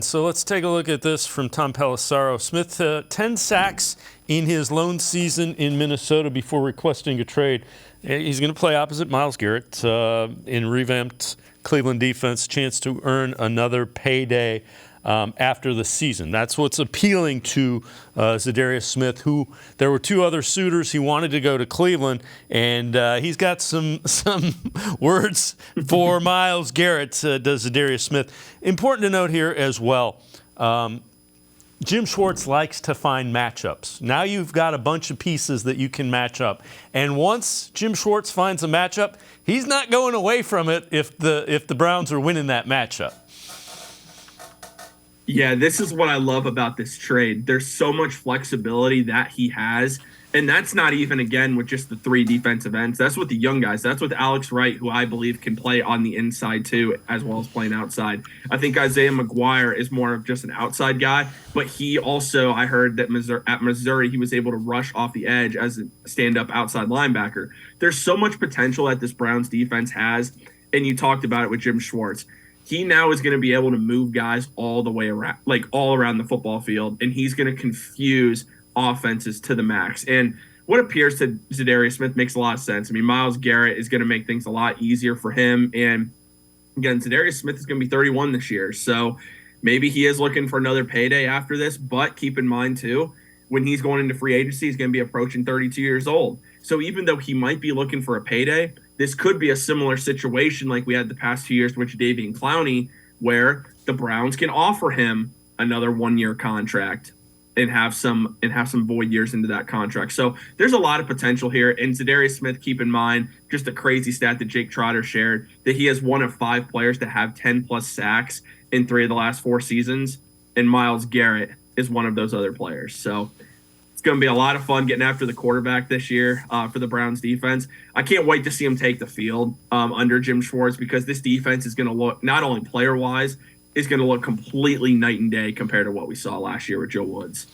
So let's take a look at this from Tom Pelissero. Smith, 10 sacks in his lone season in Minnesota before requesting a trade. He's going to play opposite Myles Garrett in revamped Cleveland defense, chance to earn another payday after the season. That's what's appealing to Za'Darius Smith, who there were two other suitors. He wanted to go to Cleveland, and he's got some words for Myles Garrett, does Za'Darius Smith. Important to note here as well, Jim Schwartz likes to find matchups. Now you've got a bunch of pieces that you can match up. And once Jim Schwartz finds a matchup, he's not going away from it if the Browns are winning that matchup. Yeah, this is what I love about this trade. There's so much flexibility that he has. And that's not even, again, with just the three defensive ends. That's with the young guys. That's with Alex Wright, who I believe can play on the inside too, as well as playing outside. I think Isaiah McGuire is more of just an outside guy. But he also, I heard that at Missouri, he was able to rush off the edge as a stand-up outside linebacker. There's so much potential that this Browns defense has. And you talked about it with Jim Schwartz. He now is going to be able to move guys all the way around, like all around the football field, and he's going to confuse offenses to the max. And what appears to Za'Darius Smith makes a lot of sense. I mean, Myles Garrett is going to make things a lot easier for him. And again, Za'Darius Smith is going to be 31 this year. So maybe he is looking for another payday after this. But keep in mind, too, when he's going into free agency, he's going to be approaching 32 years old. So even though he might be looking for a payday, this could be a similar situation like we had the past 2 years with Jadeveon Clowney, where the Browns can offer him another 1-year contract and have some void years into that contract. So there's a lot of potential here. And Za'Darius Smith, keep in mind, just a crazy stat that Jake Trotter shared, that he is one of 5 players to have 10-plus sacks in 3 of the last 4 seasons. And Myles Garrett is one of those other players. So it's going to be a lot of fun getting after the quarterback this year for the Browns defense. I can't wait to see him take the field under Jim Schwartz, because this defense is going to look, not only player-wise, is going to look completely night and day compared to what we saw last year with Joe Woods.